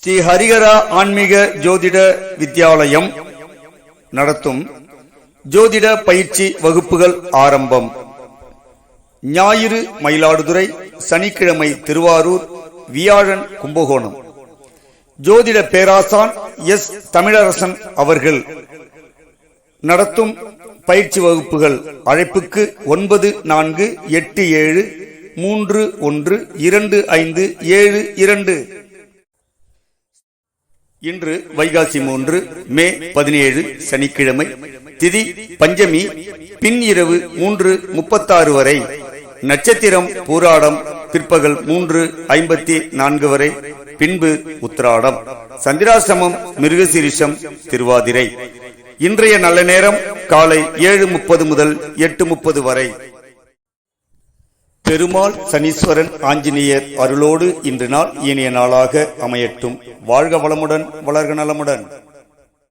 ஸ்ரீ ஹரிஹரா ஆன்மீக ஜோதிட வித்யாலயம் நடத்தும் ஜோதிட பயிற்சி வகுப்புகள் ஆரம்பம். ஞாயிறு மயிலாடுதுறை, சனிக்கிழமை திருவாரூர், வியாழன் கும்பகோணம். ஜோதிட பேராசான் எஸ் தமிழரசன் அவர்கள் நடத்தும் பயிற்சி வகுப்புகள். அழைப்புக்கு 9487312572. இன்று வைகாசி 3 மே 17 சனிக்கிழமை. திதி பஞ்சமி, பின் இரவு 3:36 வரை. நட்சத்திரம் பூராடம், பிற்பகல் 3:54 வரை. பின்பு உத்திராடம். சந்திராசிரமம் மிருகசீரிஷம், திருவாதிரை. இன்றைய நல்ல நேரம் காலை 7:30 முதல் 8:30 வரை. பெருமாள் சனீஸ்வரன் ஆஞ்சநேயர் அருளோடு இன்று நாள் இனிய நாளாக அமையட்டும். வாழ்க வளமுடன், வளர்க நலமுடன்.